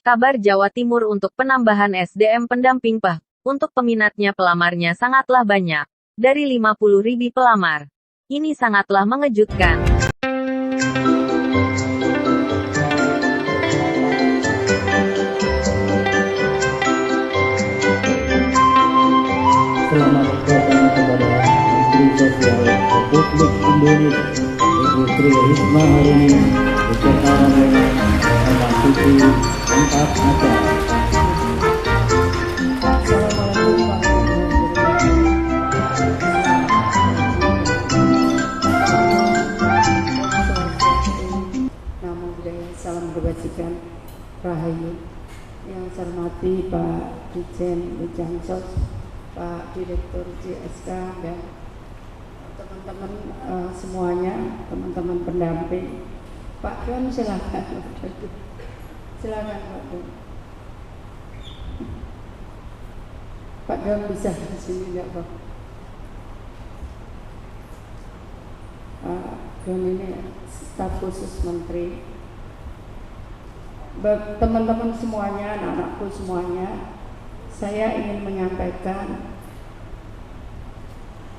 Kabar Jawa Timur untuk penambahan SDM pendamping PAH. Untuk peminatnya pelamarnya sangatlah banyak. Dari 50.000 pelamar. Ini sangatlah mengejutkan. Selamat datang kepada Menteri Sosial Republik Indonesia Ibu Tri Risma hari ini beserta rombongan memasuki tempat acara. Namo Buddhaya, salam kebajikan, rahayu. Yang saya hormati Pak Dirjen Wijansos, Pak Direktur JSK, dan teman-teman semuanya, teman-teman pendamping. Pak Don, silakan. Silakan Pak Don. Pak Don bisa di sini enggak Pak? Pak Don ini staf khusus Menteri. Teman-teman semuanya, anak-anakku semuanya, saya ingin menyampaikan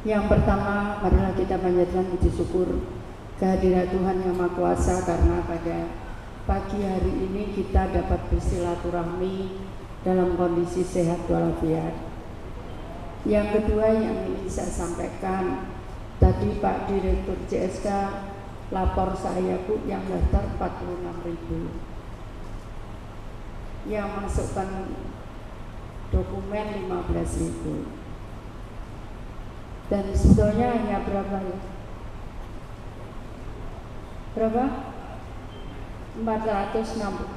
yang pertama, marilah kita panjatkan puji syukur kehadirat Tuhan Yang Maha Kuasa karena pada pagi hari ini kita dapat bersilaturahmi dalam kondisi sehat walafiat. Yang kedua yang ingin saya sampaikan, tadi Pak Direktur JSK lapor saya Bu, yang daftar 46.000, yang masukkan dokumen 15.000, dan sebetulnya hanya berapa ya? Berapa? 460.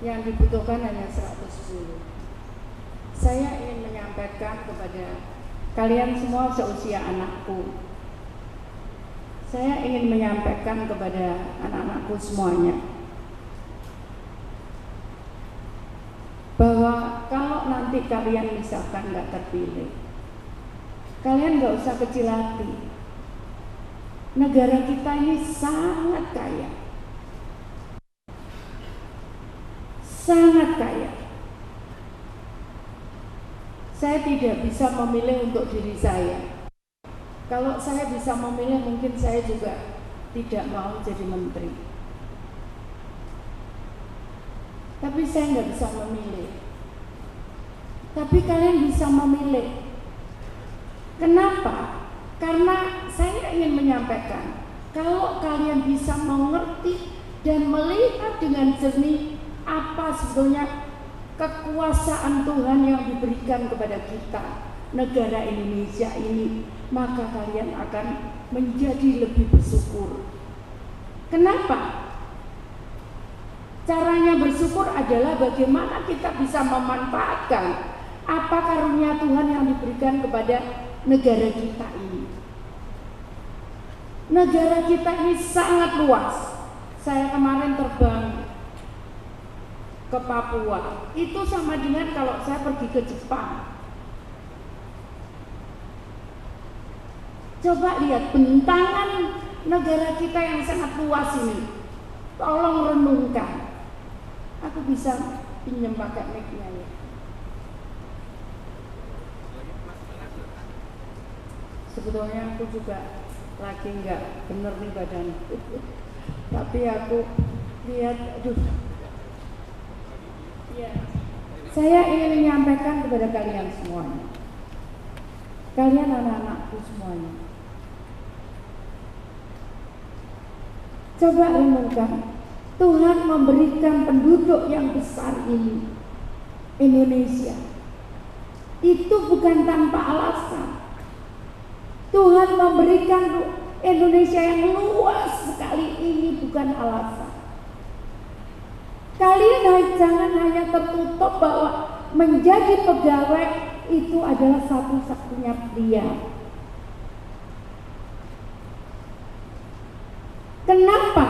Yang dibutuhkan hanya 110. Saya ingin menyampaikan kepada kalian semua seusia anakku. Saya ingin menyampaikan kepada anak-anakku semuanya bahwa kalau nanti kalian misalkan nggak terpilih, kalian nggak usah kecil hati. Negara kita ini sangat kaya, sangat kaya. Saya tidak bisa memilih untuk diri saya. Kalau saya bisa memilih, mungkin saya juga tidak mau jadi menteri. Tapi saya nggak bisa memilih. Tapi kalian bisa memilih. Kenapa? Karena saya ingin menyampaikan, kalau kalian bisa mengerti dan melihat dengan jernih apa sebetulnya kekuasaan Tuhan yang diberikan kepada kita, negara Indonesia ini, maka kalian akan menjadi lebih bersyukur. Kenapa? Caranya bersyukur adalah bagaimana kita bisa memanfaatkan apa karunia Tuhan yang diberikan kepada negara kita ini. Negara kita ini sangat luas. Saya kemarin terbang ke Papua, itu sama dengan kalau saya pergi ke Jepang. Coba lihat bentangan negara kita yang sangat luas ini. Tolong renungkan. Aku bisa pinjam pakai mic-nya ya. Sebetulnya aku juga lagi nggak bener nih badanku, tapi aku lihat, aduh. Ya, saya ingin menyampaikan kepada kalian semuanya, kalian anak-anakku semuanya. Coba renungkan, Tuhan memberikan penduduk yang besar ini, Indonesia. Itu bukan tanpa alasan. Tuhan memberikan Indonesia yang luas sekali ini bukan alasan. Kalian jangan hanya tertutup bahwa menjadi pegawai itu adalah satu-satunya pria. Kenapa?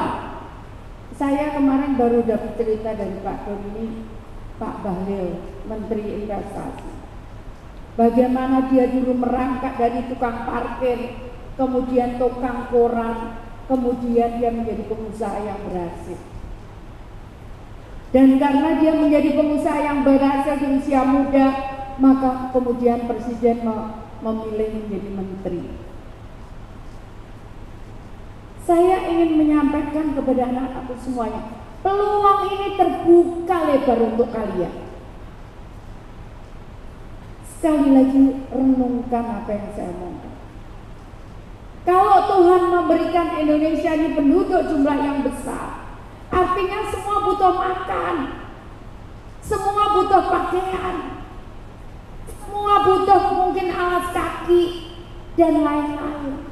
Saya kemarin baru dapat cerita dari Pak Don ini, Pak Bahlil, Menteri Investasi. Bagaimana dia dulu merangkak dari tukang parkir, kemudian tukang koran, kemudian dia menjadi pengusaha yang berhasil. Dan karena dia menjadi pengusaha yang berhasil di usia muda, maka kemudian presiden memilih menjadi menteri. Saya ingin menyampaikan kepada anak-anakku semuanya, peluang ini terbuka lebar untuk kalian. Sekali lagi renungkan apa yang saya omongkan. Kalau Tuhan memberikan Indonesia ini penduduk jumlah yang besar, artinya semua butuh makan, semua butuh pakaian, semua butuh mungkin alas kaki dan lain-lain.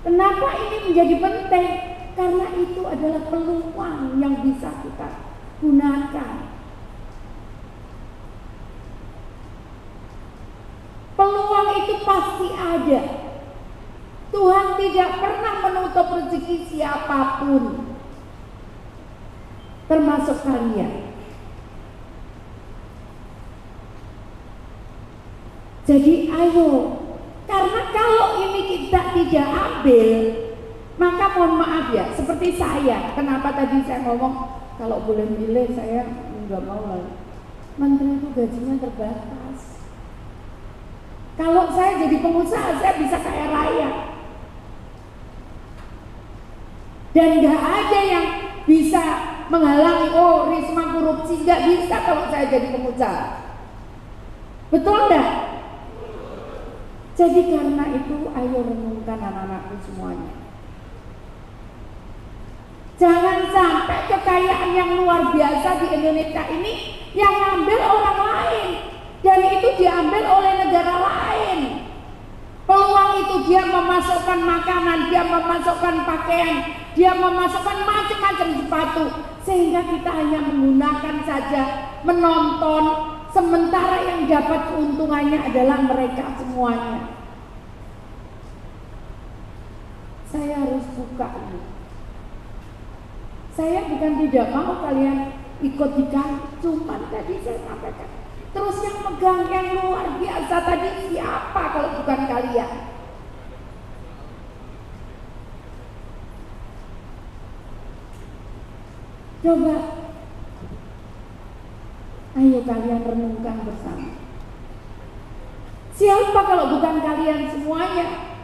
Kenapa ini menjadi penting? Karena itu adalah peluang yang bisa kita gunakan. Peluang itu pasti ada. Tuhan tidak pernah menutup rezeki siapapun, termasuk kalian. Jadi ayo, karena kalau ini kita tidak ambil, maka mohon maaf ya, seperti saya. Kenapa tadi saya ngomong kalau boleh milih saya nggak mau lah. Menteri itu gajinya terbatas. Kalau saya jadi pengusaha, saya bisa kaya raya. Dan nggak ada yang bisa menghalangi, oh Risma korupsi, nggak bisa kalau saya jadi pengusaha. Betul nggak? Jadi karena itu ayo renungkan anak-anakku semuanya. Jangan sampai kekayaan yang luar biasa di Indonesia ini yang ngambil orang lain, dan itu diambil oleh negara lain. Peluang itu dia memasukkan makanan, dia memasukkan pakaian, dia memasukkan macam-macam sepatu, sehingga kita hanya menggunakan saja, menonton, sementara yang dapat keuntungannya adalah mereka semuanya. Saya harus buka ini. Saya bukan tidak mau kalian ikut diganti, cuman tadi saya sampaikan. Terus yang megang yang luar biasa tadi siapa kalau bukan kalian? Coba, ayo kalian renungkan bersama. Siapa kalau bukan kalian semuanya?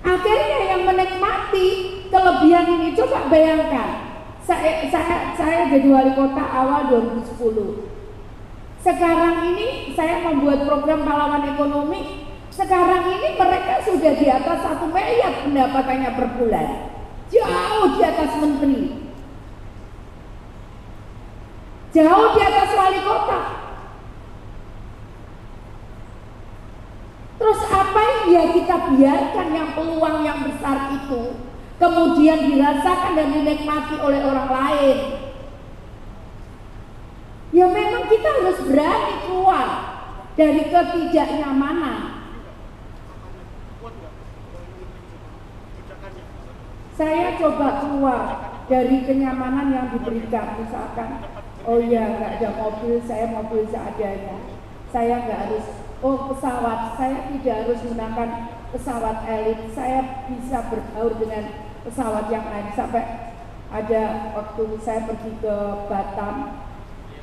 Akhirnya yang menikmati kelebihan ini, coba bayangkan. Saya jadi wali kota awal 2010. Sekarang ini saya membuat program pahlawan ekonomi. Sekarang ini mereka sudah di atas 1 miliar pendapatannya per bulan, jauh di atas menteri, jauh di atas wali kota. Terus apa yang ya kita biarkan yang peluang yang besar itu kemudian dirasakan dan dinikmati oleh orang lain? Ya memang kita harus berani keluar dari ketidaknyamanan. Saya coba keluar dari kenyamanan yang diberikan. Misalkan, oh ya nggak ada mobil, saya mobil seadanya. Saya nggak harus, oh pesawat, saya tidak harus menggunakan pesawat elit. Saya bisa berbaur dengan pesawat yang lain. Sampai ada waktu saya pergi ke Batam,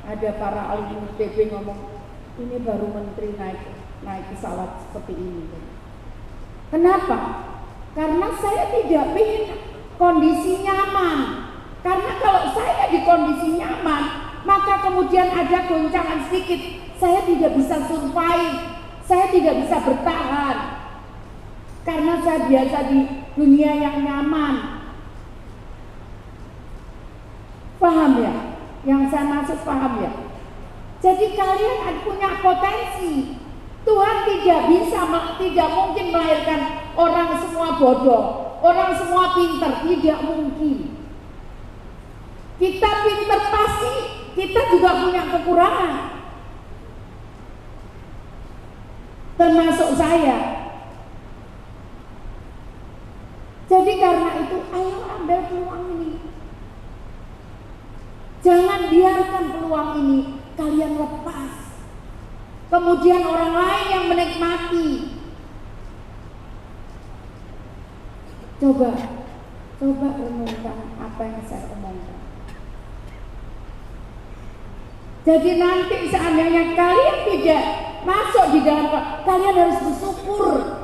ada para alumni TB ngomong, ini baru menteri naik pesawat seperti ini. Kenapa? Karena saya tidak ingin kondisi nyaman. Karena kalau saya di kondisi nyaman, maka kemudian ada goncangan sedikit, saya tidak bisa survive, saya tidak bisa bertahan. Karena saya biasa di dunia yang nyaman. Paham ya? Yang saya maksud paham ya? Jadi kalian punya potensi. Tuhan tidak mungkin melahirkan orang semua bodoh, orang semua pintar, tidak mungkin. Kita pintar pasti, kita juga punya kekurangan. Termasuk saya. Jadi karena itu ayo ambil peluang ini. Jangan biarkan peluang ini kalian lepas. Kemudian orang lain yang menikmati. Coba renungkan apa yang saya omongkan. Jadi nanti seandainya kalian tidak masuk di dalam, kalian harus bersyukur.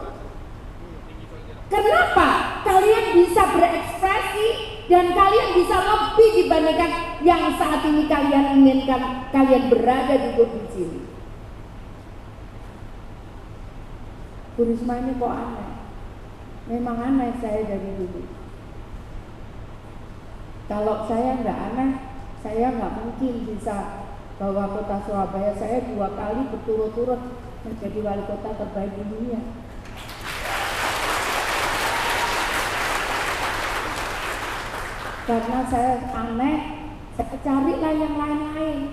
Kenapa? Kalian bisa berekspresi dan kalian bisa lebih dibandingkan yang saat ini kalian inginkan. Kalian berada duduk di sini. Bu Risma ini kok aneh? Memang aneh saya dari dulu. Kalau saya nggak aneh, saya nggak mungkin bisa bawa kota Surabaya. Saya 2 kali berturut-turut menjadi wali kota terbaik di dunia. Karena saya aneh, saya carilah yang lain-lain.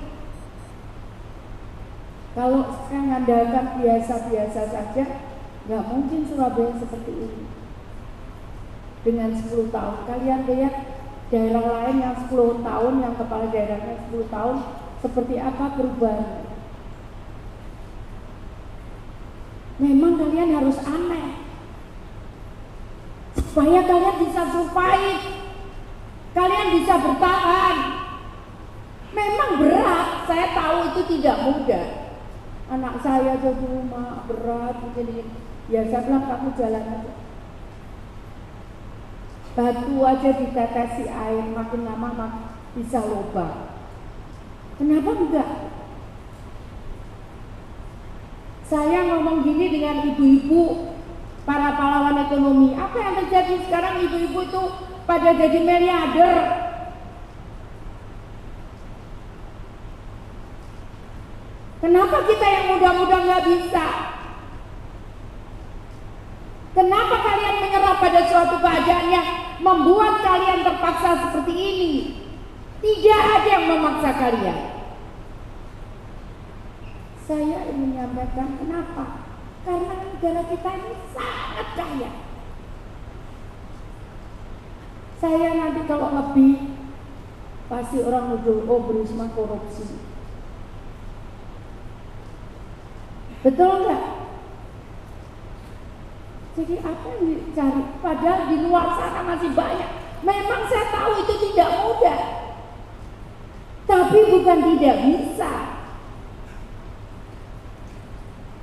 Kalau saya mengandalkan biasa-biasa saja, nggak mungkin Surabaya seperti ini. Dengan 10 tahun, kalian lihat daerah lain yang 10 tahun, yang kepala daerahnya 10 tahun, seperti apa perubahan. Memang kalian harus aneh, supaya kalian bisa survive, kalian bisa bertahan. Memang berat, saya tahu itu tidak mudah. Anak saya aja di rumah berat begini. Ya saya bilang kamu jalan aja. Batu aja ditetesi air, makin lama makin bisa lubang. Kenapa enggak? Saya ngomong gini dengan ibu-ibu, para pahlawan ekonomi. Apa yang terjadi sekarang? Ibu-ibu itu pada jadi miliarder. Kenapa kita yang muda-muda nggak bisa? Kenapa kalian menyerah pada suatu keadaan yang membuat kalian terpaksa seperti ini? Tidak ada yang memaksa kalian. Saya ingin menyampaikan kenapa? Karena negara kita ini sangat kaya. Saya nanti kalau lebih, pasti orang nuduh, oh Bu Risma korupsi. Betul enggak? Jadi apa yang dicari? Padahal di luar sana masih banyak. Memang saya tahu itu tidak mudah, tapi bukan tidak bisa.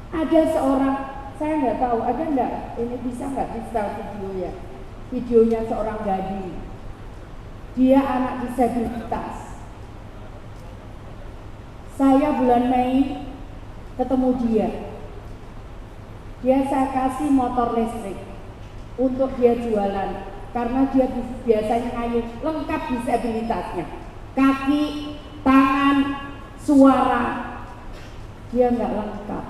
Ada seorang, saya nggak tahu, ada nggak? Ini bisa nggak di-start videonya? Videonya seorang gadis. Dia anak disabilitas. Saya bulan Mei ketemu dia. Saya kasih motor listrik untuk dia jualan karena dia biasanya ngayuh, lengkap disabilitasnya, kaki, tangan, suara, dia nggak lengkap,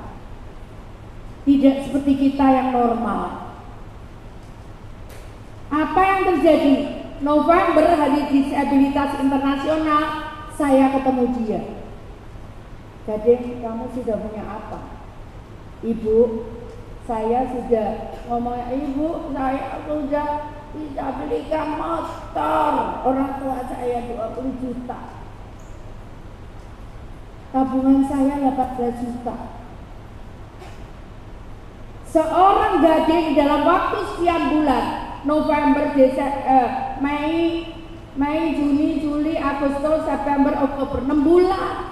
tidak seperti kita yang normal. Apa yang terjadi? November, Hari Disabilitas Internasional, saya ketemu dia. Gading, kamu sudah punya apa? Ibu, saya sudah ngomong, Ibu, saya sudah bisa belikan motor. Orang tua saya 20 juta. Tabungan saya 18 juta. Seorang gading dalam waktu sekian bulan, November, Mei, Juni, Juli, Agustus, September, Oktober, 6 bulan.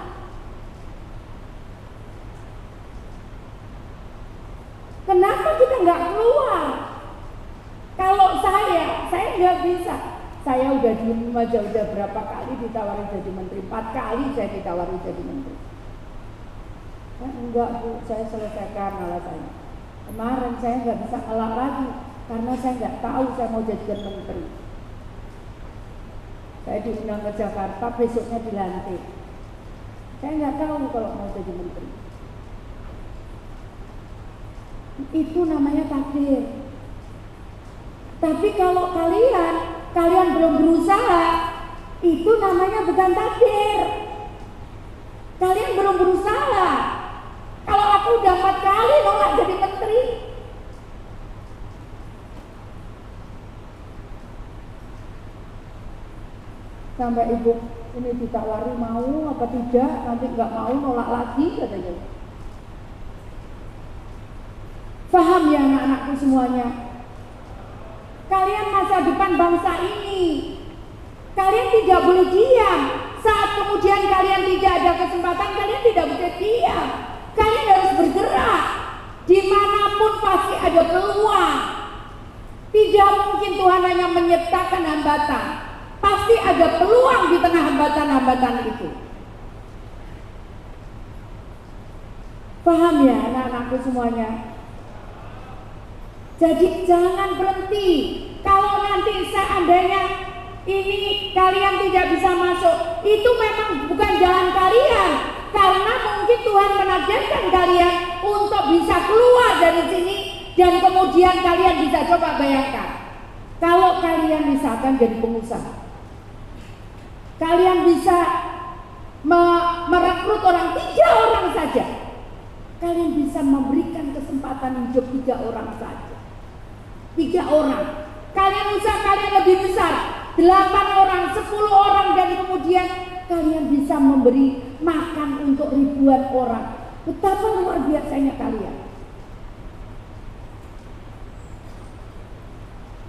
Kenapa kita nggak keluar? Kalau saya nggak bisa. Saya udah di rumah aja, udah berapa kali ditawari jadi menteri, 4 kali saya ditawari jadi menteri. Enggak Bu, saya selesaikan alasannya. Kemarin saya nggak bisa kalah lagi karena saya nggak tahu saya mau jadi menteri. Saya diundang ke Jakarta, besoknya dilantik. Saya nggak tahu kalau mau jadi menteri. Itu namanya takdir. Tapi kalau kalian belum berusaha, itu namanya bukan takdir. Kalian belum berusaha. Kalau aku udah 4 kali nolak jadi menteri, sampai ibu ini ditawari mau apa tidak, nanti nggak mau nolak lagi katanya. Paham ya anak-anakku semuanya? Kalian Kalian masa depan bangsa ini. Kalian tidak boleh diam. Saat kemudian kalian tidak ada kesempatan, kalian tidak boleh diam. Kalian harus bergerak. Dimanapun pasti ada peluang. Tidak mungkin Tuhan hanya menyertakan hambatan. Pasti ada peluang di tengah hambatan-hambatan itu. Paham ya anak-anakku semuanya? Jadi jangan berhenti. Kalau nanti seandainya ini kalian tidak bisa masuk, itu memang bukan jalan kalian. Karena mungkin Tuhan menakdirkan kalian untuk bisa keluar dari sini. Dan kemudian kalian bisa coba bayangkan, kalau kalian misalkan jadi pengusaha, kalian bisa merekrut orang 3 orang saja. Kalian bisa memberikan kesempatan hidup 3 orang saja. 3 orang. Kalian usaha kalian lebih besar, 8 orang, 10 orang, dan kemudian kalian bisa memberi makan untuk ribuan orang. Betapa luar biasanya kalian.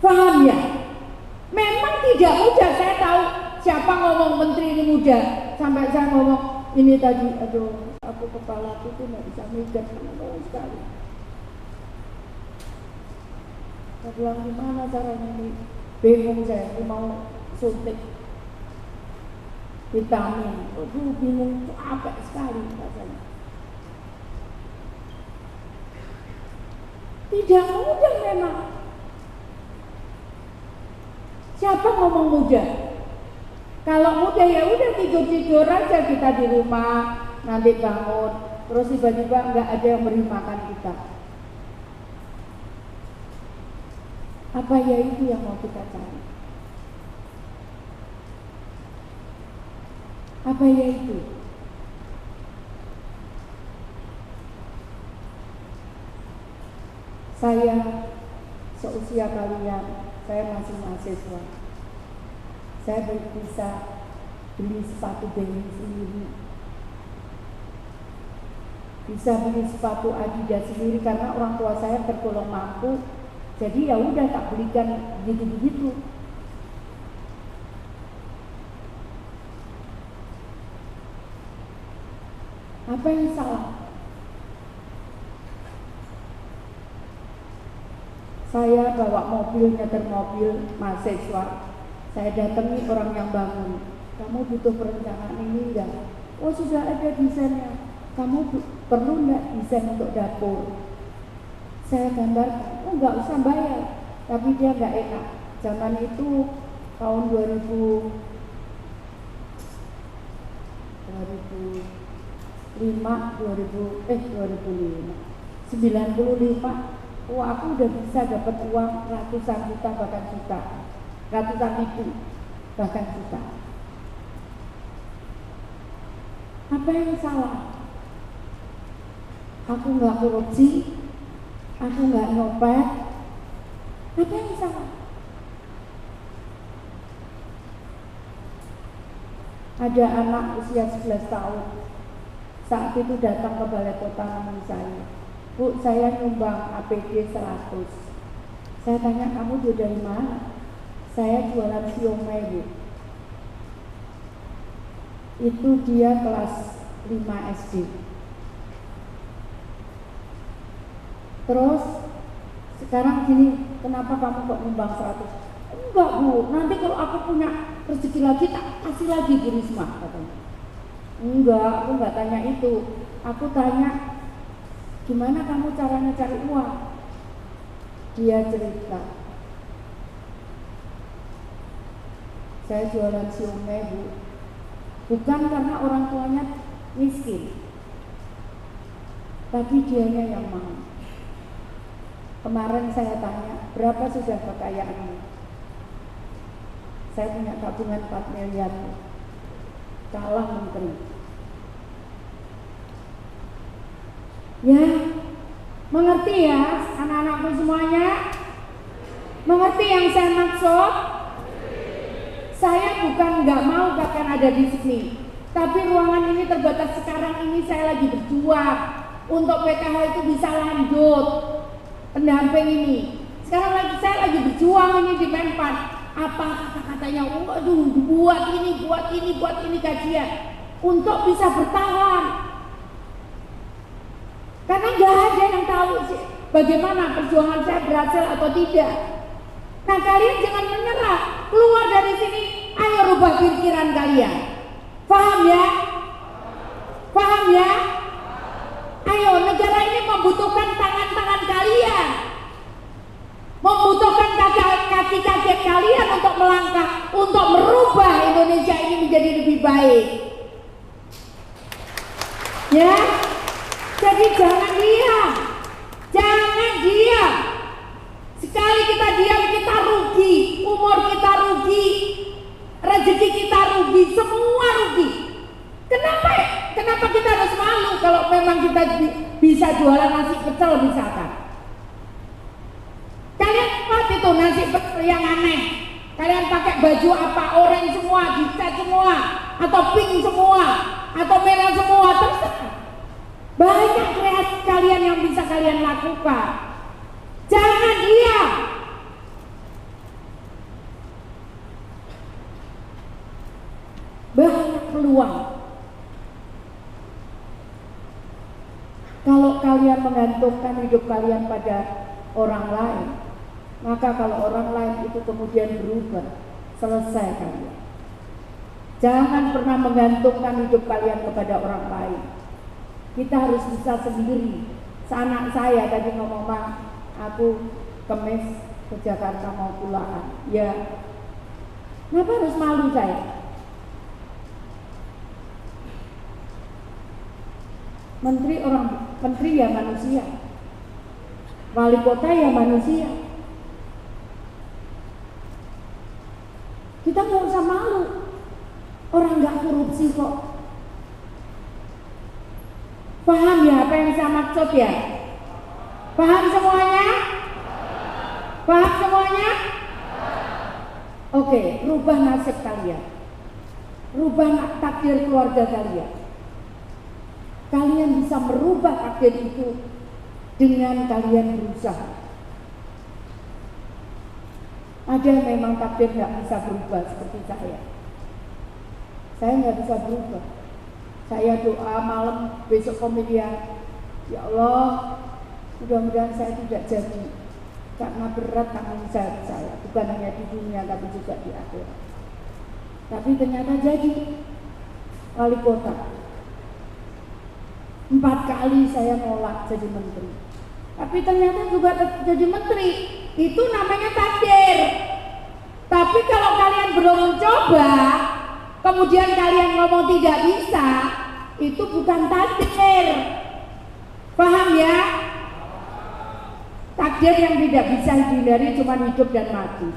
Paham ya? Memang tidak mudah. Saya tahu siapa ngomong menteri ini mudah. Sampai saya ngomong ini tadi, aduh, aku kepala itu nggak bisa mikir sekali. Saya bilang gimana caranya ini? Bingung saya, aku mau suntik vitamin. Aduh, bingung, capek sekali rasanya. Tidak mudah memang. Siapa ngomong mudah? Kalau mudah ya udah tidur-tidur aja kita di rumah, nanti bangun, terus tiba-tiba nggak ada yang beri makan kita. Apa ya itu yang mau kita cari? Apa ya itu? Saya seusia kalian, saya masih mahasiswa. Saya bisa beli sepatu denim sendiri, bisa beli sepatu Adidas sendiri karena orang tua saya tergolong mampu. Jadi ya udah tak belikan gitu-gitu. Apa yang salah? Saya bawa mobil, nyetir mobil mahasiswa. Saya datangi orang yang bangun. Kamu butuh perencanaan ini enggak? Oh sudah ada desainnya. Kamu perlu enggak desain untuk dapur? Saya gambarkan. Oh enggak usah bayar. Tapi dia enggak enak. Zaman itu tahun 2005, 95. Oh aku udah bisa dapat uang ratusan juta bahkan juta, ratusan ribu bahkan juta. Apa yang salah? Aku nggak korupsi, aku nggak nyopet. Apa yang salah? Ada anak usia 11 tahun saat itu datang ke balai kota namun saya, Bu, saya nyumbang APD 100. Saya tanya, kamu dari mana? Saya jualan siomay, Bu. Itu dia kelas 5 SD. Terus sekarang gini, kenapa kamu kok nyumbang 100? Enggak, Bu, nanti kalau aku punya rezeki lagi tak kasih lagi Bu Risma, katanya. Enggak, aku enggak tanya itu. Aku tanya, gimana kamu caranya cari uang? Dia cerita, saya jualan siomay, Bu. Bukan karena orang tuanya miskin, tapi dianya yang mau. Kemarin saya tanya, berapa sudah kekayaanmu? Saya punya tabungan 4 miliar, kalah menteri. Ya, mengerti ya anak-anakku semuanya? Mengerti yang saya maksud? Saya bukan nggak mau bahkan ada di sini, tapi ruangan ini terbatas sekarang ini saya lagi berjuang untuk PKH itu bisa lanjut pendamping ini. Sekarang saya lagi berjuang ini di Menpan. Apa kata-katanya? Waduh, buat ini kajian untuk bisa bertahan. Karena nggak ada yang tahu sih bagaimana perjuangan saya berhasil atau tidak. Nah, kalian jangan menyerah. Keluar dari sini, ayo rubah pikiran kalian. Paham ya? Paham ya? Ayo, negara ini membutuhkan tangan-tangan kalian, membutuhkan kaki-kaki kalian untuk melangkah, untuk merubah Indonesia ini menjadi lebih baik. Ya, jadi jangan diam, jangan diam. Sekali kita diam, kita rugi, umur kita rugi, rezeki kita rugi, semua rugi. Kenapa kita harus malu kalau memang kita bisa jualan nasi pecel misalkan? Kalian lihat itu nasi pecel yang aneh. Kalian pakai baju apa? Orange semua, dicat semua, atau pink semua, atau merah semua, terserah. Banyak kreasi kalian yang bisa kalian lakukan. Jangan diam. Banyak peluang. Kalau kalian menggantungkan hidup kalian pada orang lain, maka kalau orang lain itu kemudian berubah, selesai kalian. Jangan pernah menggantungkan hidup kalian kepada orang lain. Kita harus bisa sendiri. Anak saya tadi ngomong, "Ma, aku Kemis ke Jakarta mau pulang." Ya, kenapa harus malu saya? Menteri ya manusia, wali kota ya manusia. Kita nggak usah malu, orang nggak korupsi kok. Paham ya apa yang saya maksud ya? Paham semuanya? Paham semuanya? Oke, rubah nasib kalian, rubah takdir keluarga kalian. Kalian bisa merubah takdir itu dengan kalian berusaha. Ada memang takdir nggak bisa berubah seperti saya. Saya nggak bisa berubah. Saya doa malam besok pemilihan, ya Allah, mudah-mudahan saya tidak jadi, karena berat tanggung jawab saya, bukan hanya di dunia tapi juga di akhirat. Tapi ternyata jadi wali kota. 4 kali saya nolak jadi menteri, tapi ternyata juga jadi menteri. Itu namanya takdir. Tapi kalau kalian belum mencoba, kemudian kalian ngomong tidak bisa, itu bukan takdir. Paham ya? Takdir yang tidak bisa dihindari cuma hidup dan mati.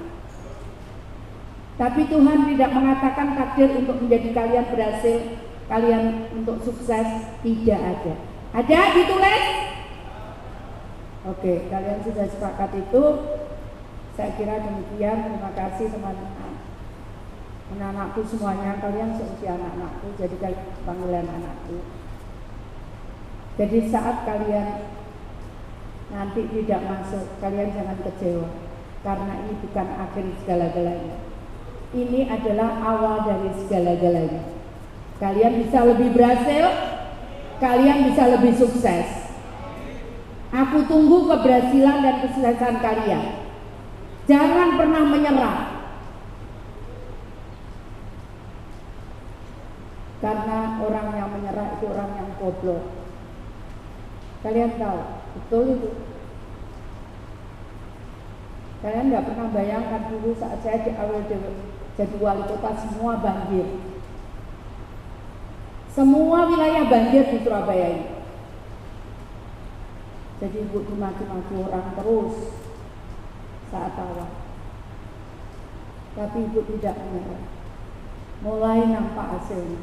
Tapi Tuhan tidak mengatakan takdir untuk menjadi kalian berhasil, kalian untuk sukses, tidak ada. Ada ditulis? Oke, kalian sudah sepakat itu. Saya kira demikian. Terima kasih teman-teman. Anak-anakku semuanya, kalian seusia anak-anakku, jadi panggilan anakku. Jadi saat kalian nanti tidak masuk, kalian jangan kecewa, karena ini bukan akhir segala-galanya. Ini adalah awal dari segala-galanya. Kalian bisa lebih berhasil, kalian bisa lebih sukses. Aku tunggu keberhasilan dan kesuksesan kalian. Jangan pernah menyerah. Karena orang yang menyerah itu orang yang goblok. Kalian tahu, betul itu. Kalian nggak pernah bayangkan dulu saat saya di awal jadi wali kota semua banjir. Semua wilayah banjir di Surabaya ini. Jadi ibu dimaki-maki orang terus saat awal. Tapi ibu tidak menyerah. Mulai nampak hasilnya.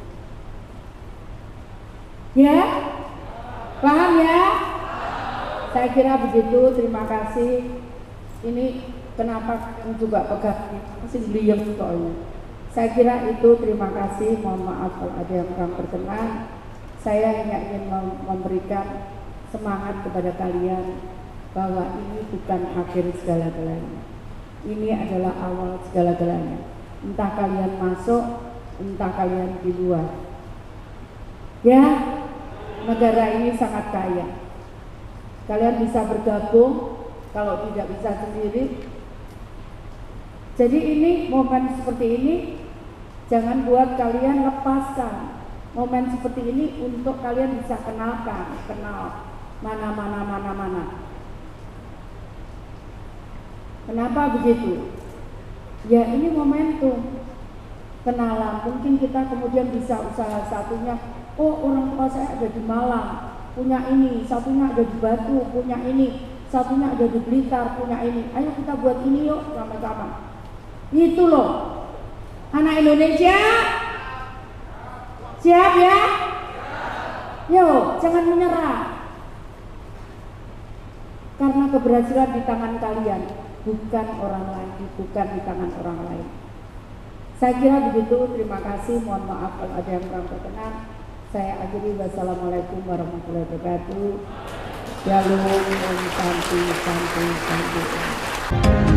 Ya? Paham ya? Saya kira begitu. Terima kasih. Ini kenapa kalian juga pegang masih beliau soalnya. Saya kira itu, terima kasih. Mohon maaf kalau ada yang kurang berkenan. Saya hanya ingin memberikan semangat kepada kalian bahwa ini bukan akhir segala-galanya. Ini adalah awal segala-galanya. Entah kalian masuk, entah kalian di luar. Ya, negara ini sangat kaya. Kalian bisa bergabung, kalau tidak bisa sendiri. Jadi ini momen seperti ini jangan buat kalian lepaskan. Momen seperti ini untuk kalian bisa kenal mana. Kenapa begitu? Ya ini momentum kenalan. Mungkin kita kemudian bisa usaha satunya. Oh, orang tua saya ada di Malang, punya ini. Satunya ada di Batu, punya ini. Satunya ada di Blitar, punya ini. Ayo kita buat ini yuk sama-sama. Itu loh, anak Indonesia, siap ya? Yo, jangan menyerah. Karena keberhasilan di tangan kalian, bukan orang lain, bukan di tangan orang lain. Saya kira begitu, terima kasih, mohon maaf kalau ada yang kurang berkenan. Saya akhiri, wassalamualaikum warahmatullahi wabarakatuh. Shalom, santi.